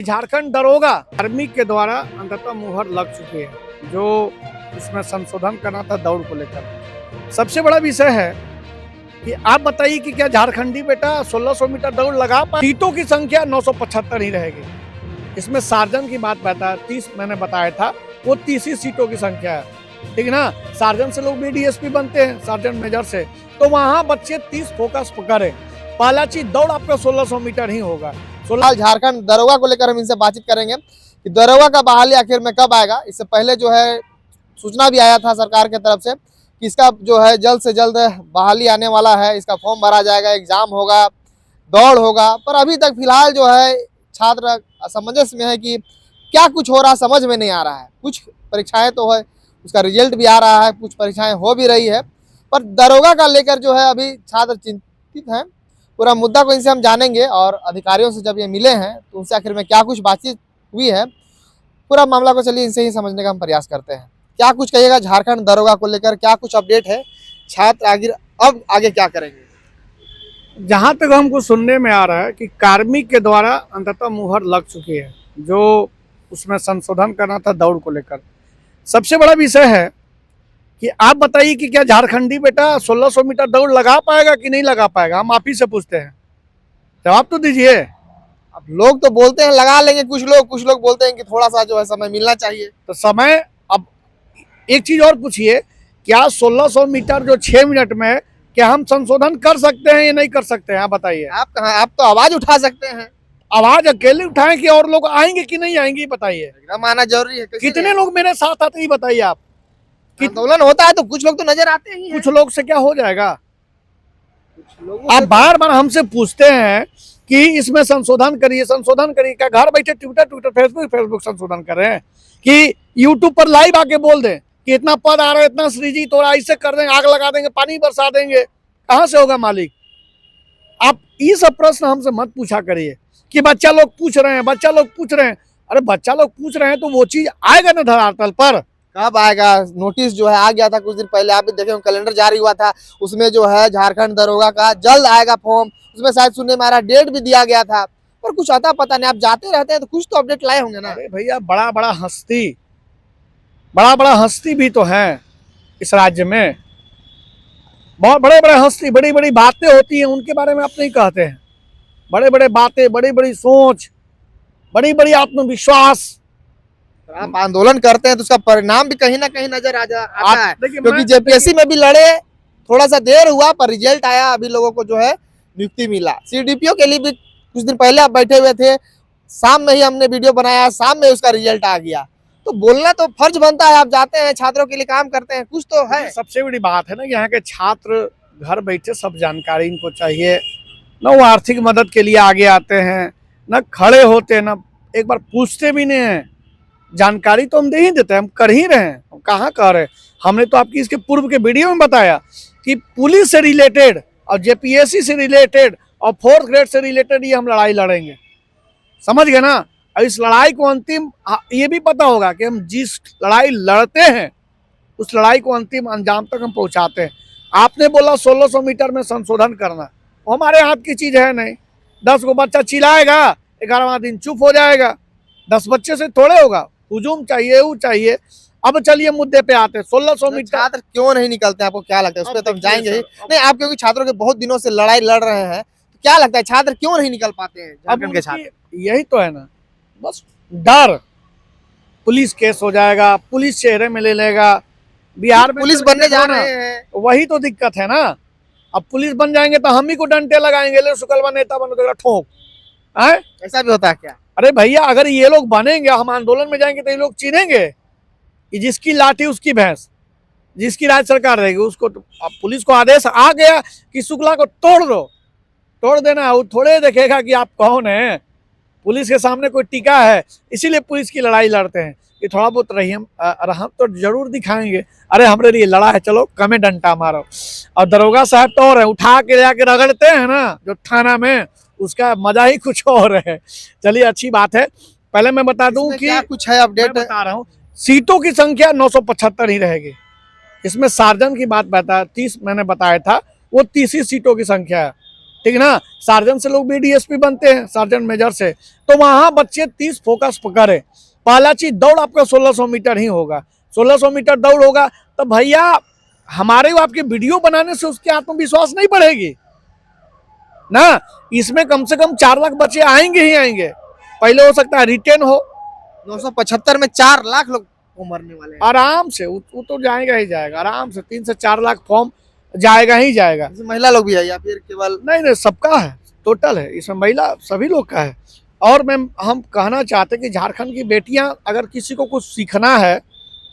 झारखंड दरोगा आर्मी के द्वारा अंततः मुहर लग चुकी है, जो इसमें संशोधन करना था दौड़ को लेकर। सबसे बड़ा विषय है कि आप बताइए कि क्या झारखंडी बेटा 1600 मीटर दौड़ लगा पाए? सीटों की संख्या 975 ही रहेगी। इसमें सार्जन की बात बता 30 मैंने बताया था, वो 30 ही सीटों की संख्या है, ठीक है ना। सार्जन से लोग भी डीएसपी बनते हैं, सार्जन मेजर से, तो वहां बच्चे 30 फोकस करें। पहला चीज दौड़ आपका 1600 मीटर ही होगा। झारखंड दरोगा को लेकर हम इनसे बातचीत करेंगे कि दरोगा का बहाली आखिर में कब आएगा। इससे पहले जो है सूचना भी आया था सरकार की तरफ से कि इसका जो है जल्द से जल्द बहाली आने वाला है, इसका फॉर्म भरा जाएगा, एग्जाम होगा, दौड़ होगा। पर अभी तक फिलहाल जो है छात्र असमंजस में है कि क्या कुछ हो रहा समझ में नहीं आ रहा है। कुछ परीक्षाएं तो है, उसका रिजल्ट भी आ रहा है, कुछ परीक्षाएं हो भी रही है, पर दरोगा का लेकर जो है अभी छात्र चिंतित हैं। पूरा मुद्दा को इनसे हम जानेंगे और अधिकारियों से जब ये मिले हैं तो उनसे आखिर में क्या कुछ बातचीत हुई है, पूरा मामला को चलिए इनसे ही समझने का हम प्रयास करते हैं। क्या कुछ कहिएगा झारखंड दरोगा को लेकर, क्या कुछ अपडेट है, छात्र आगे क्या करेंगे? जहां तक हमको सुनने में आ रहा है कि कार्मिक के द्वारा अंततः मुहर लग चुकी है, जो उसमें संशोधन करना था दौड़ को लेकर। सबसे बड़ा विषय है कि आप बताइए कि क्या झारखंडी बेटा 1600 मीटर दौड़ लगा पाएगा कि नहीं लगा पाएगा? हम आप ही से पूछते हैं, जवाब तो दीजिए। अब लोग तो बोलते हैं लगा लेंगे, कुछ लोग बोलते हैं कि थोड़ा सा जो है समय मिलना चाहिए। तो समय, अब एक चीज और पूछिए, क्या 1600 मीटर जो 6 मिनट में, क्या हम संशोधन कर सकते हैं या नहीं कर सकते हैं? आप बताइए। आप कहाँ, आप तो आवाज उठा सकते हैं। आवाज अकेले उठाएं कि और लोग आएंगे कि नहीं आएंगे? बताइए। एकदम आना जरूरी है। कितने लोग मेरे साथ आते ही बताइए आप। आंदोलन होता है तो कुछ लोग तो नजर आते ही हैं। कुछ लोग से क्या हो जाएगा? आप तो बार बार हमसे पूछते हैं कि इसमें संशोधन करिए, संशोधन करिए। क्या घर बैठे ट्विटर फेसबुक संशोधन कर रहे हैं कि यूट्यूब पर लाइव आके बोल दें कि इतना पद आ रहा है, इतना सृजित हो रहा है, इससे कर देंगे, आग लगा देंगे, पानी बरसा देंगे? कहां से होगा मालिक? आप ये सब प्रश्न हमसे मत पूछा करिए कि बच्चा लोग पूछ रहे हैं, बच्चा लोग पूछ रहे हैं। अरे बच्चा लोग पूछ रहे हैं तो वो चीज आएगा ना धरातल पर। कब आएगा? नोटिस जो है आ गया था कुछ दिन पहले, आप भी देखे कैलेंडर जारी हुआ था, उसमें जो है झारखंड दरोगा का जल्द आएगा फॉर्म। उसमें शायद सुनने में आ रहा डेट भी दिया गया था, पर कुछ आता पता नहीं। आप जाते रहते हैं तो कुछ तो अपडेट लाए होंगे ना। अरे भैया, बड़ा बड़ा हस्ती भी तो है इस राज्य में। बहुत बड़े बड़े हस्ती, बड़ी बड़ी बातें होती हैं, उनके बारे में आप नहीं कहते हैं। बड़े बड़े बातें, बड़ी बड़ी सोच, बड़ी बड़ी आत्मविश्वास। आप आंदोलन करते हैं तो उसका परिणाम भी कहीं ना कहीं नजर आता है। देखिए, क्योंकि जेपीएससी में भी लड़े, थोड़ा सा देर हुआ पर रिजल्ट आया, अभी लोगों को जो है नियुक्ति मिला। सीडीपीओ के लिए भी कुछ दिन पहले आप बैठे हुए थे, शाम में ही हमने वीडियो बनाया, शाम में उसका रिजल्ट आ गया। तो बोलना तो फर्ज बनता है, आप जाते हैं छात्रों के लिए काम करते हैं, कुछ तो है। सबसे बड़ी बात है ना, यहाँ के छात्र घर बैठे सब जानकारी इनको चाहिए, न वो आर्थिक मदद के लिए आगे आते हैं, न खड़े होते हैं, न एक बार पूछते भी नहीं है। जानकारी तो हम दे ही देते हैं, हम कर ही रहे हैं, हम कहाँ कर रहे हैं। हमने तो आपकी इसके पूर्व के वीडियो में बताया कि पुलिस से रिलेटेड और जेपीएससी से रिलेटेड और 4th ग्रेड से रिलेटेड ये हम लड़ाई लड़ेंगे, समझ गए ना। और इस लड़ाई को अंतिम, ये भी पता होगा कि हम जिस लड़ाई लड़ते हैं उस लड़ाई को अंतिम अंजाम तक हम पहुंचाते हैं। आपने बोला 1600 मीटर में संशोधन करना, वो हमारे हाथ की चीज है नहीं। 10 को बच्चा चिल्लाएगा, 11वां दिन चुप हो जाएगा। 10 बच्चे से थोड़े होगा, हुजूम चाहिए, वो चाहिए। अब चलिए मुद्दे पे आते हैं। 1600 मीटर छात्र क्यों नहीं निकलते, आपको क्या लगता है? उस पर तो हम जाएंगे ही नहीं। आप क्योंकि छात्रों के बहुत दिनों से लड़ाई लड़ रहे हैं, तो क्या लगता है छात्र क्यों नहीं निकल पाते हैं झारखंड के छात्र? यही तो है ना, बस डर। पुलिस केस हो जाएगा, पुलिस चेहरे में ले लेगा। बिहार में पुलिस बनने जा रहे हैं, वही तो दिक्कत है ना। अब पुलिस बन जाएंगे तो हम ही को डंडे लगाएंगे, ले शुक्लवा नेता बन गया ठोक। ऐसा भी होता है क्या? अरे भैया, अगर ये लोग बनेंगे, हम आंदोलन में जाएंगे तो ये लोग चिन्हेंगे कि जिसकी लाठी उसकी भैंस, जिसकी राज्य सरकार रहेगी उसको। तो अब पुलिस को आदेश आ गया कि शुक्ला को तोड़ दो, तोड़ देना, वो थोड़े देखेगा कि आप कौन है। पुलिस के सामने कोई टीका है, इसीलिए पुलिस की लड़ाई लड़ते हैं कि थोड़ा बहुत रहम तो जरूर दिखाएंगे। अरे हमरे लिए लड़ा है, चलो कमे डंटा मारो। और दरोगा साहब तो और है, उठा के जाके रगड़ते हैं ना जो थाना में, उसका मजा ही कुछ और है। चलिए, अच्छी बात है। पहले मैं बता दूं कि क्या कुछ है अपडेट, बता रहा हूँ, सीटों की संख्या 975 ही रहेगी। इसमें सार्जन की बात बता 30 मैंने बताया था, वो 30 ही सीटों की संख्या है। ठीक ना। सार्जेंट से लोग भी डीएसपी बनते हैं, सार्जेंट मेजर से। तो वहां बच्चे 30 फोकस पकड़े। पहला चीज दौड़ आपका 1600 मीटर ही होगा। 1600 मीटर दौड़ होगा तो भैया हमारे आपके वीडियो बनाने से उसकी आत्मविश्वास नहीं बढ़ेगी ना। इसमें कम से कम 4 लाख बच्चे आएंगे ही आएंगे। पहले हो सकता है रिटेन हो। 975 में 4 लाख लोग मरने वाले हैं। आराम से वो तो जाएगा ही जाएगा, आराम से 3 से 4 लाख फॉर्म जाएगा ही जाएगा। इसमें महिला लोग भी है या फिर केवल? नहीं, सबका है, टोटल है इसमें, महिला सभी लोग का है। और मैम हम कहना चाहते कि झारखंड की बेटियां अगर किसी को कुछ सीखना है,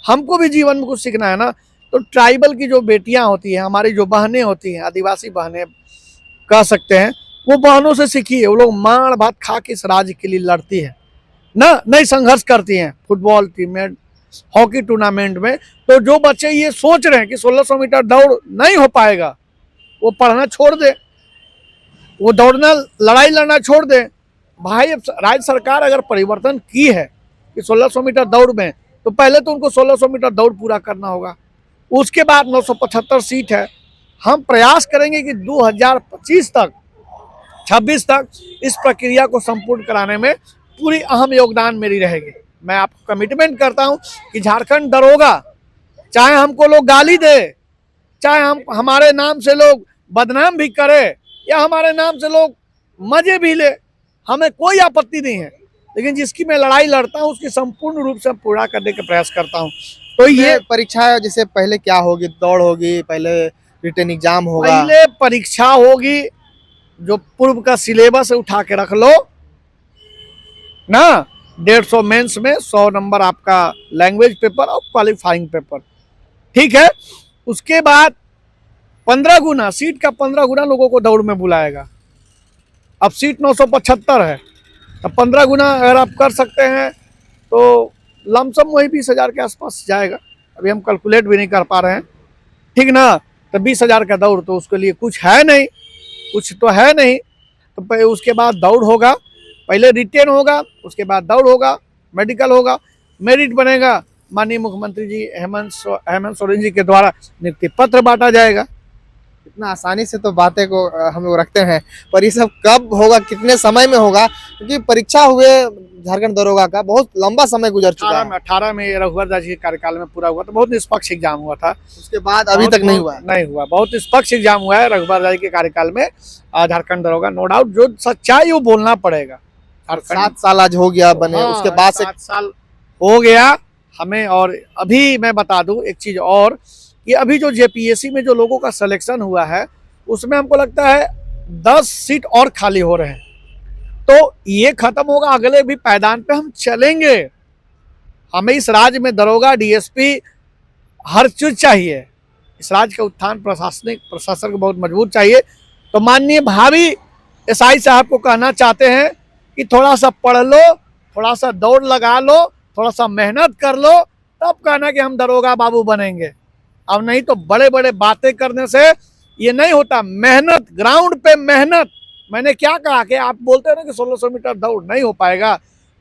हमको भी जीवन में कुछ सीखना है ना, तो ट्राइबल की जो बेटियां होती हैं, हमारी जो बहनें होती हैं, आदिवासी बहनें कह सकते हैं, वो बहनों से सीखी है। वो लोग मार भात खा के इस राज्य के लिए लड़ती है ना, नहीं संघर्ष करती हैं फुटबॉल टीम में, हॉकी टूर्नामेंट में। तो जो बच्चे ये सोच रहे हैं कि 1600 मीटर दौड़ नहीं हो पाएगा, वो पढ़ना छोड़ दे, वो दौड़ना लड़ाई लड़ना छोड़ दे। भाई अब राज्य सरकार अगर परिवर्तन की है कि 1600 मीटर दौड़ में, तो पहले तो उनको 1600 मीटर दौड़ पूरा करना होगा। उसके बाद 975 सीट है। हम प्रयास करेंगे कि 2025 तक 26 तक इस प्रक्रिया को संपूर्ण कराने में पूरी अहम योगदान मेरी रहेगी। मैं आपको कमिटमेंट करता हूं कि झारखंड दरोगा, चाहे हमको लोग गाली दे, चाहे हम हमारे नाम से लोग बदनाम भी करे, या हमारे नाम से लोग मजे भी ले, हमें कोई आपत्ति नहीं है। लेकिन जिसकी मैं लड़ाई लड़ता हूं उसकी संपूर्ण रूप से पूरा करने का प्रयास करता हूं। तो ये परीक्षा जैसे पहले क्या होगी? दौड़ होगी, पहले रिटन एग्जाम होगा, पहले परीक्षा होगी। जो पूर्व का सिलेबस है उठा के रख लो ना। 150 मेंस में 100 नंबर आपका लैंग्वेज पेपर और क्वालिफाइंग पेपर, ठीक है। उसके बाद 15 गुना सीट का 15 गुना लोगों को दौड़ में बुलाएगा। अब सीट 975 है, अब 15 गुना अगर आप कर सकते हैं तो लमसम वही 20,000 के आसपास जाएगा। अभी हम कैलकुलेट भी नहीं कर पा रहे हैं, ठीक ना। तो 20,000 का दौड़ तो उसके लिए कुछ है नहीं, कुछ तो है नहीं। तो उसके बाद दौड़ होगा, पहले रिटेन होगा, उसके बाद दौड़ होगा, मेडिकल होगा, मेरिट बनेगा। माननीय मुख्यमंत्री जी हेमंत सोरेन जी के द्वारा नियुक्ति पत्र बांटा जाएगा। इतना आसानी से तो बातें को हम लोग रखते हैं, पर ये सब कब होगा, कितने समय में होगा? क्योंकि परीक्षा हुए झारखंड दरोगा का बहुत लंबा समय गुजर चुका है। 18 में रघुवर दास जी के कार्यकाल में पूरा हुआ था। बहुत निष्पक्ष एग्जाम हुआ था, उसके बाद अभी तक नहीं हुआ। नहीं हुआ, बहुत निष्पक्ष एग्जाम हुआ है रघुवर दास जी के कार्यकाल में झारखंड दरोगा। नो डाउट, जो सच्चाई वो बोलना पड़ेगा। 7 साल आज हो गया बने, हाँ, उसके बाद से 7 साल हो गया हमें। और अभी मैं बता दूं एक चीज और, कि अभी जो जेपीएससी में जो लोगों का सिलेक्शन हुआ है, उसमें हमको लगता है 10 सीट और खाली हो रहे हैं। तो ये खत्म होगा, अगले भी पायदान पे हम चलेंगे। हमें इस राज्य में दरोगा, डीएसपी, हर चीज चाहिए। इस राज्य का उत्थान प्रशासन को बहुत मजबूत चाहिए। तो माननीय भावी एसआई साहब को कहना चाहते हैं कि थोड़ा सा पढ़ लो, थोड़ा सा दौड़ लगा लो, थोड़ा सा मेहनत कर लो, तब कहना कि हम दरोगा बाबू बनेंगे। अब नहीं तो बड़े बड़े बातें करने से ये नहीं होता। मेहनत, ग्राउंड पे मेहनत। मैंने क्या कहा कि आप बोलते हैं ना कि 1600 मीटर दौड़ नहीं हो पाएगा,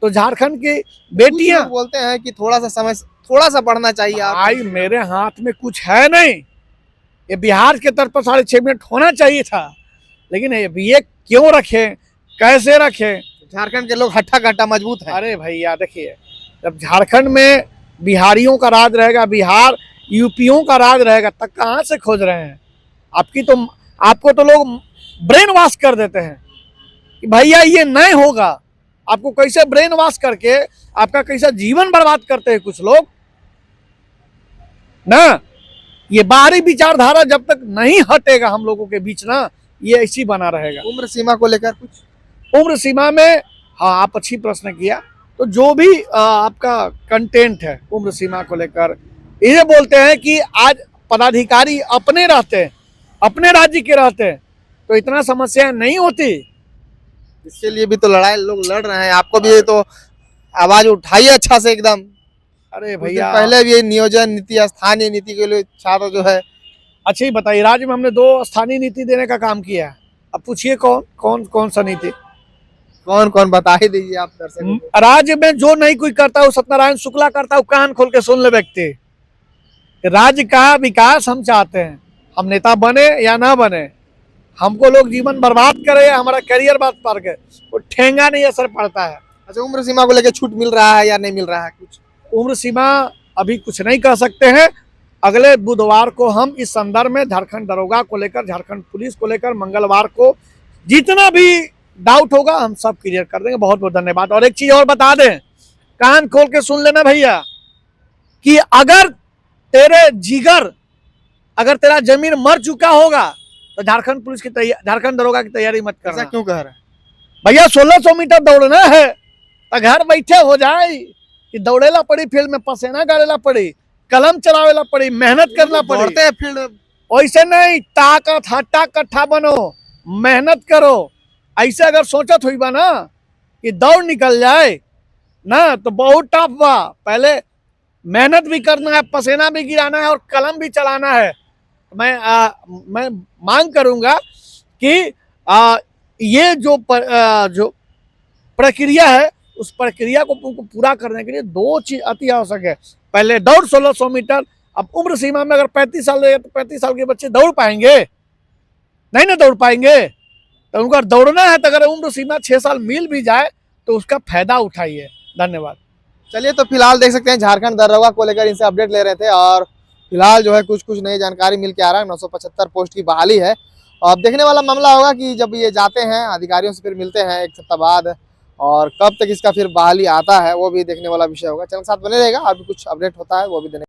तो झारखंड की बेटियां बोलते हैं कि थोड़ा सा समय, थोड़ा सा पढ़ना चाहिए। भाई मेरे हाथ में कुछ है नहीं। ये बिहार के तरफ 6.5 मिनट होना चाहिए था, लेकिन ये क्यों रखे, कैसे रखे? झारखंड के लोग हट्टा कट्टा मजबूत है। अरे भैया देखिए, जब झारखंड में बिहारियों का राज रहेगा, बिहार यूपियों का राज रहेगा, तब कहाँ से खोज रहे हैं? आपको तो लोग ब्रेन वॉश कर देते हैं कि भैया ये नहीं होगा। आपको कैसे ब्रेन वॉश करके आपका कैसा जीवन बर्बाद करते हैं कुछ लोग ना। ये बाहरी विचारधारा जब तक नहीं हटेगा हम लोगों के बीच ना, ये ऐसी बना रहेगा। उम्र सीमा को लेकर कुछ? उम्र सीमा में, हाँ आप अच्छी प्रश्न किया। तो जो भी आपका कंटेंट है उम्र सीमा को लेकर, ये बोलते हैं कि आज पदाधिकारी अपने रहते हैं, अपने राज्य के रहते हैं, तो इतना समस्या नहीं होती। इसके लिए भी तो लड़ाई लोग लड़ रहे हैं। आपको भी तो आवाज उठाइए अच्छा से एकदम। अरे भैया पहले भी नियोजन नीति, स्थानीय नीति के लिए छात्र जो है। अच्छा ही बताइए, राज्य में हमने 2 स्थानीय नीति देने का काम किया है। अब पूछिए कौन सा नीति? कौन बता ही दीजिए आप दर्शकों को। राज्य में जो नहीं कोई करता है वो सत्यनारायण शुक्ला करता है। कान खोल के सुन ले व्यक्ति। राज्य का विकास हम चाहते हैं, हम नेता बने या ना बने, हमको लोग जीवन बर्बाद करे या हमारा करियर बात पार करे, वो ठेंगा नहीं असर पड़ता है। अच्छा, उम्र सीमा को लेकर छूट मिल रहा है या नहीं मिल रहा है कुछ? उम्र सीमा अभी कुछ नहीं कह सकते हैं। अगले बुधवार को हम इस संदर्भ में झारखंड दरोगा को लेकर, झारखंड पुलिस को लेकर, मंगलवार को जितना भी डाउट होगा हम सब क्लियर कर देंगे। बहुत बहुत धन्यवाद। और एक चीज और बता दें, कान खोल के सुन लेना भैया, कि अगर तेरे जिगर, अगर तेरा जमीन मर चुका होगा तो झारखंड पुलिस की तैयारी, झारखंड दरोगा की तैयारी मत ऐसा करना। क्यों कह रहे हैं? भैया 1600 मीटर दौड़ना है तो घर बैठे हो जाए कि दौड़ेला पड़ी, फील्ड में पसीना गाड़ेला पड़ी, कलम चलावेला पड़ी, मेहनत करना पड़ी। दौड़ते हैं फील्ड में। वैसे नहीं, ताकत हट्टा कट्ठा बनो, मेहनत करो। ऐसे अगर सोचत हुई बा ना कि दौड़ निकल जाए ना, तो बहुत टफ बा। पहले मेहनत भी करना है, पसीना भी गिराना है और कलम भी चलाना है। मैं मांग करूंगा कि ये जो प्रक्रिया है, उस प्रक्रिया को पूरा करने के लिए दो चीज अति आवश्यक है। पहले दौड़ 1600 मीटर। अब उम्र सीमा में अगर 35 साल रहे तो 35 साल के बच्चे दौड़ पाएंगे? नहीं ना दौड़ पाएंगे। तो उनका दौड़ना है तो अगर उम्र सीमा 6 साल मिल भी जाए तो उसका फायदा उठाइए। धन्यवाद। चलिए, तो फिलहाल देख सकते हैं झारखंड दरोगा को लेकर इनसे अपडेट ले रहे थे, और फिलहाल जो है कुछ कुछ नई जानकारी मिल के आ रहा है। 975 पोस्ट की बहाली है। अब देखने वाला मामला होगा कि जब ये जाते हैं अधिकारियों से, फिर मिलते हैं एक सप्ताह बाद, और कब तक इसका फिर बहाली आता है वो भी देखने वाला विषय होगा। चैनल के साथ बने रहेगा, अभी कुछ अपडेट होता है वो भी देने